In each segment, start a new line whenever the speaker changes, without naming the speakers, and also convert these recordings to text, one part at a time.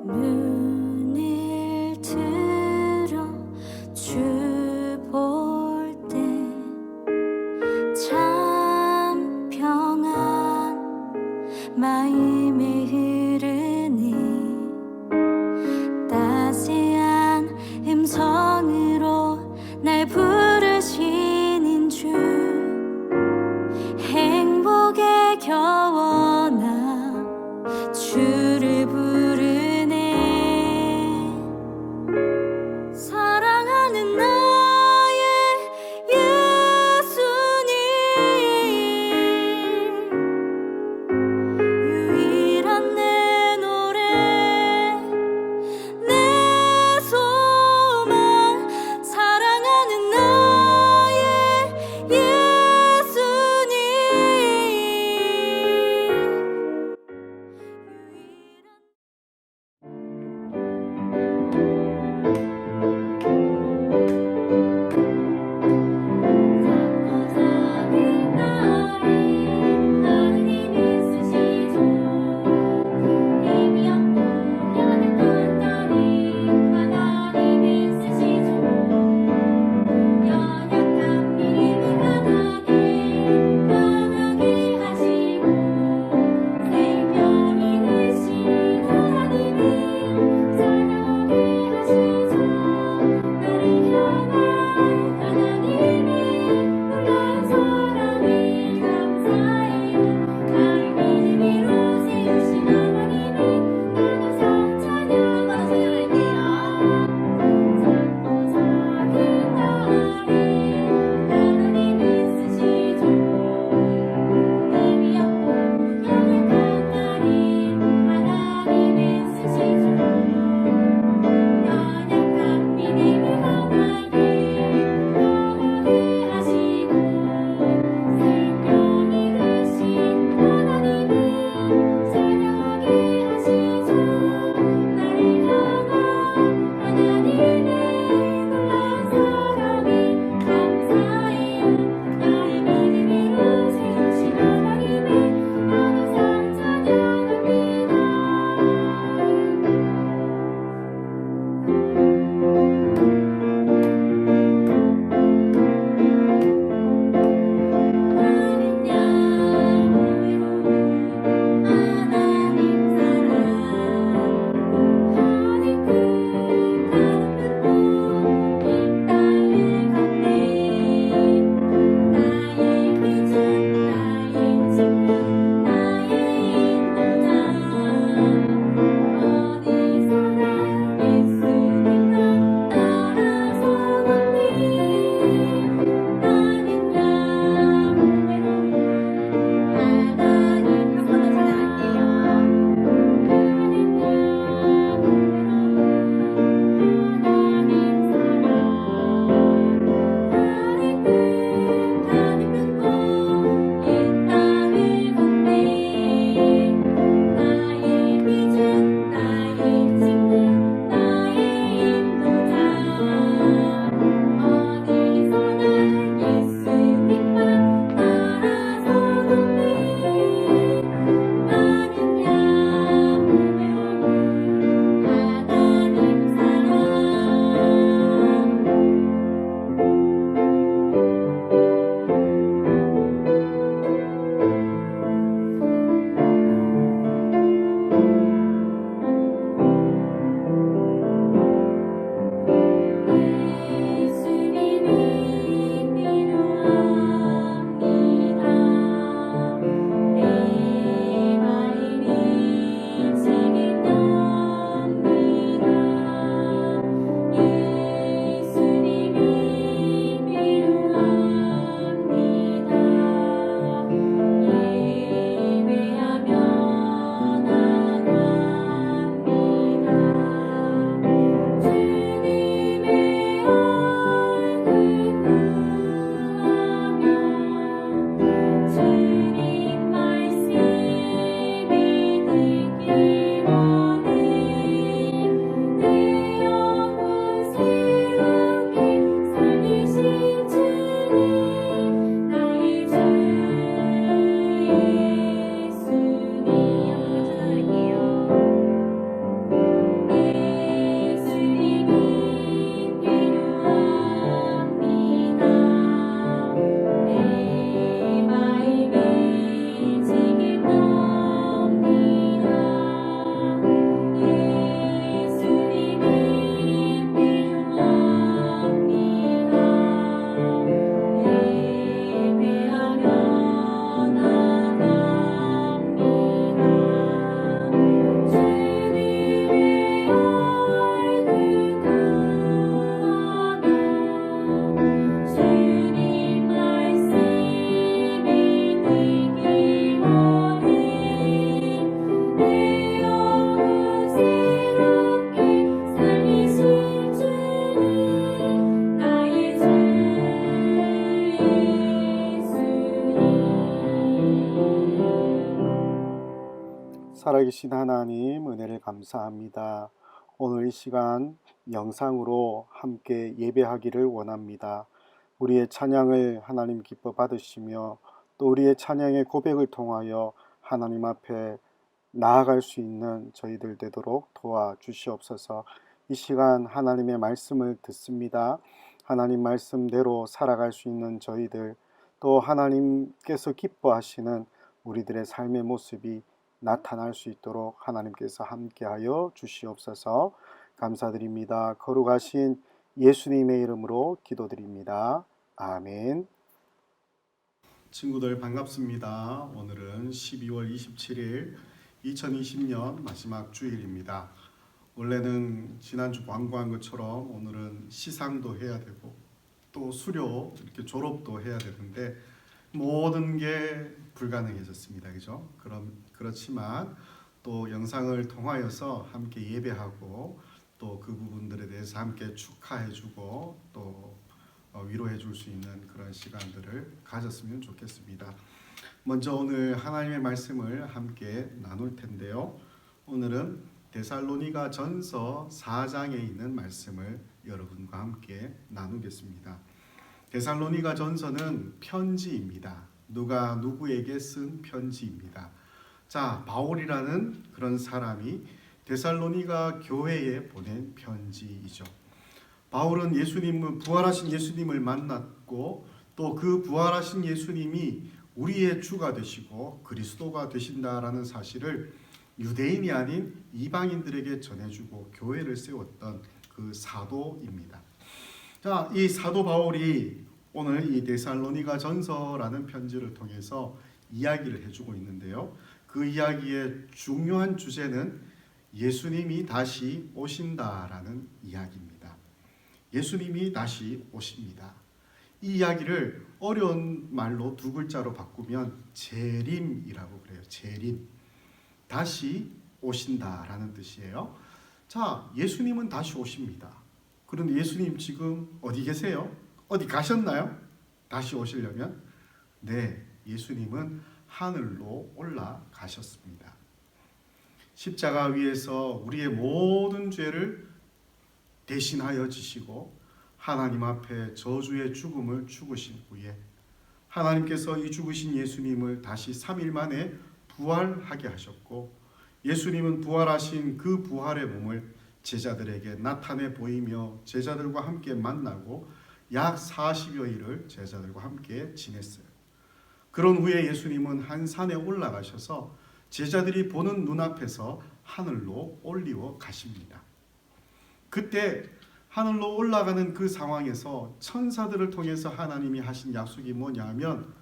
눈을 들어 주 볼 때 참 평안 마음에 흐르니 따스한 음성으로 날 부르시는 주 행복에 겨워 나 주를 부르네. 사랑하는 나의 예수님, 유일한 내 노래, 내 소망. 사랑하는 나의 예수님.
살아계신 하나님 은혜를 감사합니다. 오늘 이 시간 영상으로 함께 예배하기를 원합니다. 우리의 찬양을 하나님 기뻐 받으시며 또 우리의 찬양의 고백을 통하여 하나님 앞에 나아갈 수 있는 저희들 되도록 도와주시옵소서. 이 시간 하나님의 말씀을 듣습니다. 하나님 말씀대로 살아갈 수 있는 저희들, 또 하나님께서 기뻐하시는 우리들의 삶의 모습이 나타날 수 있도록 하나님께서 함께하여 주시옵소서. 감사드립니다. 거룩하신 예수님의 이름으로 기도드립니다. 아멘. 친구들 반갑습니다. 오늘은 12월 27일 2020년 마지막 주일입니다. 원래는 지난주 광고한 것처럼 오늘은 시상도 해야 되고 또 수료 이렇게 졸업도 해야 되는데 모든 게 불가능해졌습니다. 그죠? 그렇지만 또 영상을 통하여서 함께 예배하고 또 그 부분들에 대해서 함께 축하해주고 또 위로해줄 수 있는 그런 시간들을 가졌으면 좋겠습니다. 먼저 오늘 하나님의 말씀을 함께 나눌 텐데요. 오늘은 데살로니가 전서 4장에 있는 말씀을 여러분과 함께 나누겠습니다. 데살로니가 전서는 편지입니다. 누가 누구에게 쓴 편지입니다. 자, 바울이라는 그런 사람이 데살로니가 교회에 보낸 편지이죠. 바울은 부활하신 예수님을 만났고 또 그 부활하신 예수님이 우리의 주가 되시고 그리스도가 되신다라는 사실을 유대인이 아닌 이방인들에게 전해주고 교회를 세웠던 그 사도입니다. 자, 이 사도 바울이 오늘 이 데살로니가 전서라는 편지를 통해서 이야기를 해주고 있는데요. 그 이야기의 중요한 주제는 예수님이 다시 오신다라는 이야기입니다. 예수님이 다시 오십니다. 이 이야기를 어려운 말로 두 글자로 바꾸면 재림이라고 그래요. 재림. 다시 오신다라는 뜻이에요. 자, 예수님은 다시 오십니다. 그런데 예수님 지금 어디 계세요? 어디 가셨나요? 다시 오시려면? 네, 예수님은 하늘로 올라가셨습니다. 십자가 위에서 우리의 모든 죄를 대신하여 지시고 하나님 앞에 저주의 죽음을 죽으신 후에 하나님께서 이 죽으신 예수님을 다시 3일 만에 부활하게 하셨고, 예수님은 부활하신 그 부활의 몸을 제자들에게 나타내 보이며 제자들과 함께 만나고 약 40여일을 제자들과 함께 지냈어요. 그런 후에 예수님은 한 산에 올라가셔서 제자들이 보는 눈앞에서 하늘로 올리워 가십니다. 그때 하늘로 올라가는 그 상황에서 천사들을 통해서 하나님이 하신 약속이 뭐냐면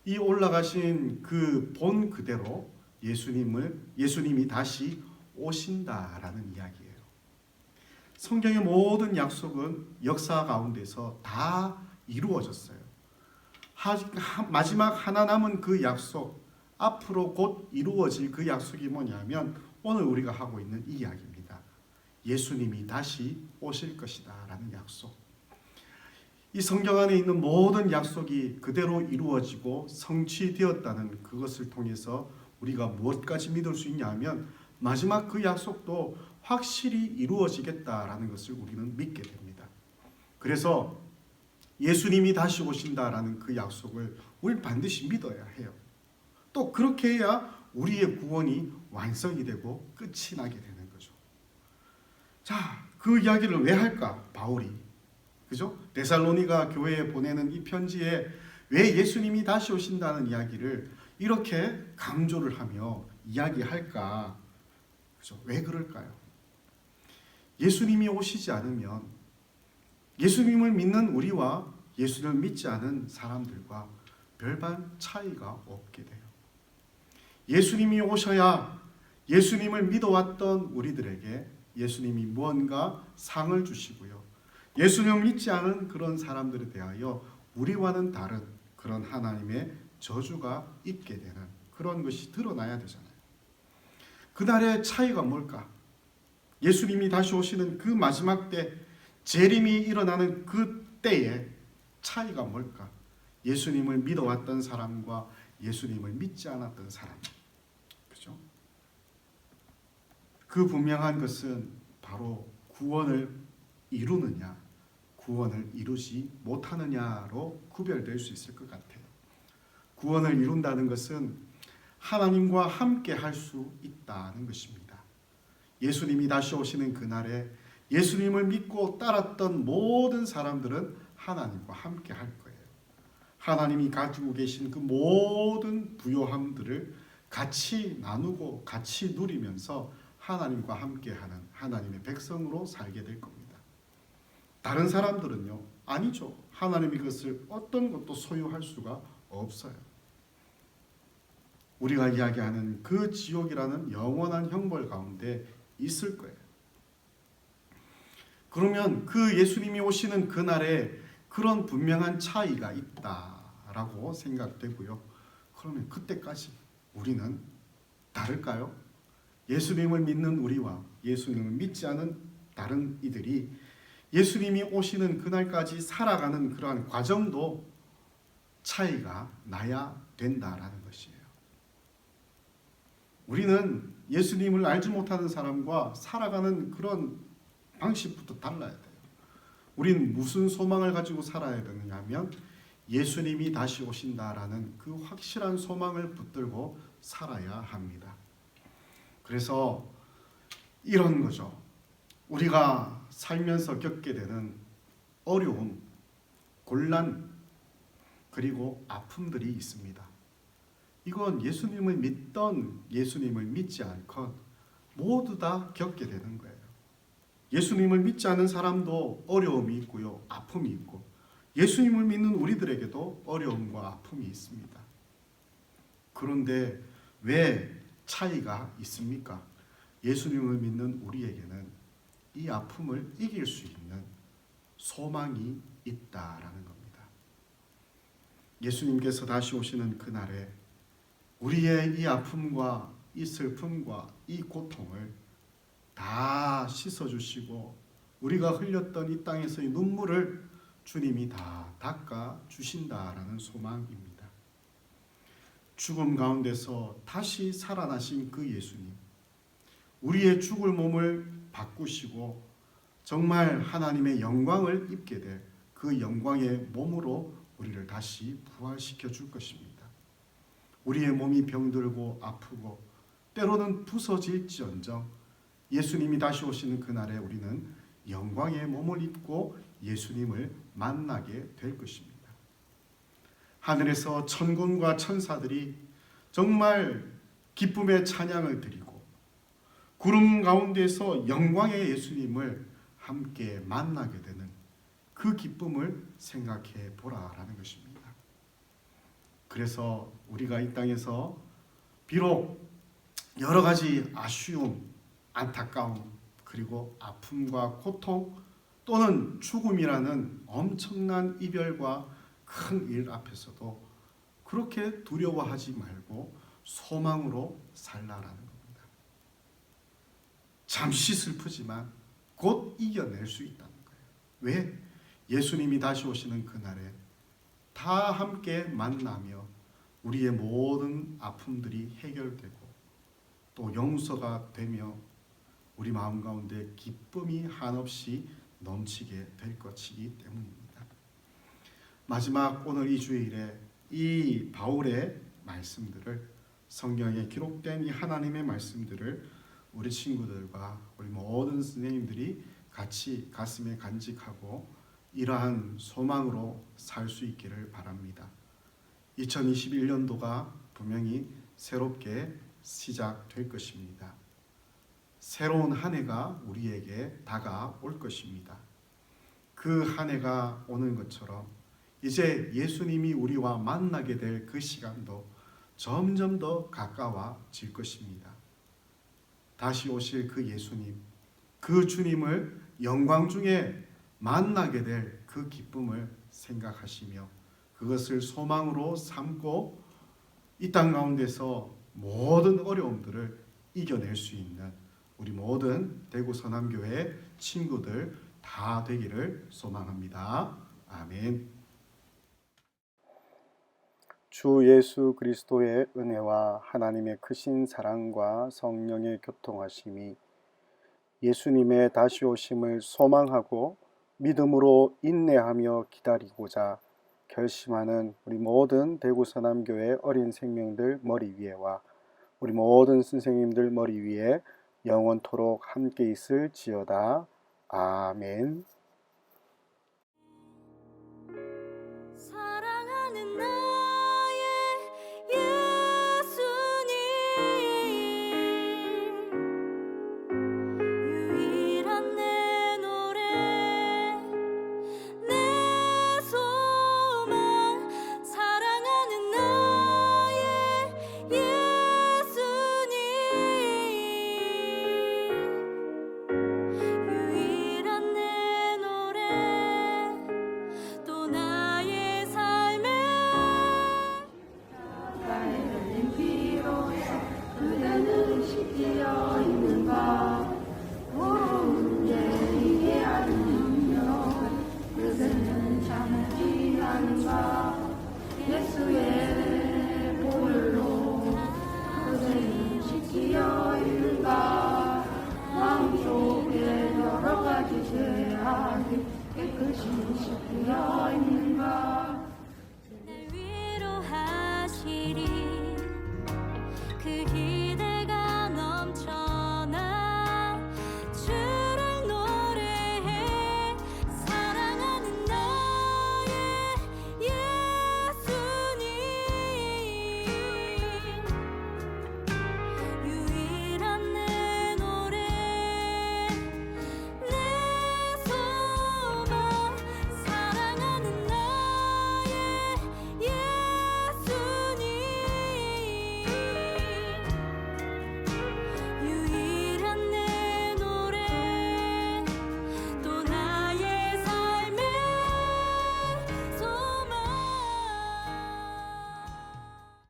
이 올라가신 그 본 그대로 예수님이 다시 오신다라는 이야기예요. 성경의 모든 약속은 역사 가운데서 다 이루어졌어요. 마지막 하나 남은 그 약속, 앞으로 곧 이루어질 그 약속이 뭐냐면 오늘 우리가 하고 있는 이 이야기입니다. 예수님이 다시 오실 것이다 라는 약속. 이 성경 안에 있는 모든 약속이 그대로 이루어지고 성취되었다는 그것을 통해서 우리가 무엇까지 믿을 수 있냐면 마지막 그 약속도 확실히 이루어지겠다라는 것을 우리는 믿게 됩니다. 그래서 예수님이 다시 오신다라는 그 약속을 우리는 반드시 믿어야 해요. 또 그렇게 해야 우리의 구원이 완성이 되고 끝이 나게 되는 거죠. 자, 그 이야기를 왜 할까? 바울이. 그죠? 데살로니가 교회에 보내는 이 편지에 왜 예수님이 다시 오신다는 이야기를 이렇게 강조를 하며 이야기할까? 그죠? 왜 그럴까요? 예수님이 오시지 않으면 예수님을 믿는 우리와 예수님을 믿지 않은 사람들과 별반 차이가 없게 돼요. 예수님이 오셔야 예수님을 믿어왔던 우리들에게 예수님이 무언가 상을 주시고요. 예수님을 믿지 않은 그런 사람들에 대하여 우리와는 다른 그런 하나님의 저주가 있게 되는 그런 것이 드러나야 되잖아요. 그날의 차이가 뭘까? 예수님이 다시 오시는 그 마지막 때, 재림이 일어나는 그 때의 차이가 뭘까? 예수님을 믿어왔던 사람과 예수님을 믿지 않았던 사람. 그죠? 그 분명한 것은 바로 구원을 이루느냐, 구원을 이루지 못하느냐로 구별될 수 있을 것 같아요. 구원을 이룬다는 것은 하나님과 함께 할 수 있다는 것입니다. 예수님이 다시 오시는 그날에 예수님을 믿고 따랐던 모든 사람들은 하나님과 함께 할 거예요. 하나님이 가지고 계신 그 모든 부요함들을 같이 나누고 같이 누리면서 하나님과 함께하는 하나님의 백성으로 살게 될 겁니다. 다른 사람들은요, 아니죠. 하나님이 그것을 어떤 것도 소유할 수가 없어요. 우리가 이야기하는 그 지옥이라는 영원한 형벌 가운데 있을 거예요. 그러면 그 예수님이 오시는 그날에 그런 분명한 차이가 있다라고 생각되고요. 그러면 그때까지 우리는 다를까요? 예수님을 믿는 우리와 예수님을 믿지 않은 다른 이들이 예수님이 오시는 그날까지 살아가는 그러한 과정도 차이가 나야 된다라는 것이에요. 우리는 예수님을 알지 못하는 사람과 살아가는 그런 방식부터 달라야 돼요. 우리는 무슨 소망을 가지고 살아야 되느냐 하면 예수님이 다시 오신다라는 그 확실한 소망을 붙들고 살아야 합니다. 그래서 이런 거죠. 우리가 살면서 겪게 되는 어려움, 곤란, 그리고 아픔들이 있습니다. 이건 예수님을 믿던 예수님을 믿지 않건 모두 다 겪게 되는 거예요. 예수님을 믿지 않는 사람도 어려움이 있고요, 아픔이 있고 예수님을 믿는 우리들에게도 어려움과 아픔이 있습니다. 그런데 왜 차이가 있습니까? 예수님을 믿는 우리에게는 이 아픔을 이길 수 있는 소망이 있다라는 겁니다. 예수님께서 다시 오시는 그날에 우리의 이 아픔과 이 슬픔과 이 고통을 다 씻어주시고 우리가 흘렸던 이 땅에서의 눈물을 주님이 다 닦아주신다라는 소망입니다. 죽음 가운데서 다시 살아나신 그 예수님, 우리의 죽을 몸을 바꾸시고 정말 하나님의 영광을 입게 될 그 영광의 몸으로 우리를 다시 부활시켜 줄 것입니다. 우리의 몸이 병들고 아프고 때로는 부서질지언정 예수님이 다시 오시는 그날에 우리는 영광의 몸을 입고 예수님을 만나게 될 것입니다. 하늘에서 천군과 천사들이 정말 기쁨의 찬양을 드리고 구름 가운데서 영광의 예수님을 함께 만나게 되는 그 기쁨을 생각해 보라라는 것입니다. 그래서 우리가 이 땅에서 비록 여러 가지 아쉬움, 안타까움, 그리고 아픔과 고통 또는 죽음이라는 엄청난 이별과 큰 일 앞에서도 그렇게 두려워하지 말고 소망으로 살라라는 겁니다. 잠시 슬프지만 곧 이겨낼 수 있다는 거예요. 왜? 예수님이 다시 오시는 그날에 다 함께 만나며 우리의 모든 아픔들이 해결되고 또 용서가 되며 우리 마음 가운데 기쁨이 한없이 넘치게 될 것이기 때문입니다. 마지막 오늘 이 주일에 이 바울의 말씀들을 성경에 기록된 이 하나님의 말씀들을 우리 친구들과 우리 모든 선생님들이 같이 가슴에 간직하고 이러한 소망으로 살 수 있기를 바랍니다. 2021년도가 분명히 새롭게 시작될 것입니다. 새로운 한 해가 우리에게 다가올 것입니다. 그 한 해가 오는 것처럼 이제 예수님이 우리와 만나게 될 그 시간도 점점 더 가까워질 것입니다. 다시 오실 그 예수님, 그 주님을 영광 중에 만나게 될 그 기쁨을 생각하시며 그것을 소망으로 삼고 이 땅 가운데서 모든 어려움들을 이겨낼 수 있는 우리 모든 대구 선암교회 친구들 다 되기를 소망합니다. 아멘. 주 예수 그리스도의 은혜와 하나님의 크신 사랑과 성령의 교통하심이 예수님의 다시 오심을 소망하고 믿음으로 인내하며 기다리고자 결심하는 우리 모든 대구 서남교회 어린 생명들 머리 위에와 우리 모든 선생님들 머리 위에 영원토록 함께 있을지어다. 아멘.
사랑하는 나의 예수님 유일한 내 노래 내 소망 사랑하는 나의 예수님 유일한 내 노래 또 나의 삶에
흘린 피로써 그대는 씻기어 있는가 모르는데 이게 아니면 그대는 참지 않는가 예수의 보혈로 그대는 씻기어 있는가 마음속에 여러 가지 죄악이 깨끗이 씻기어 있는가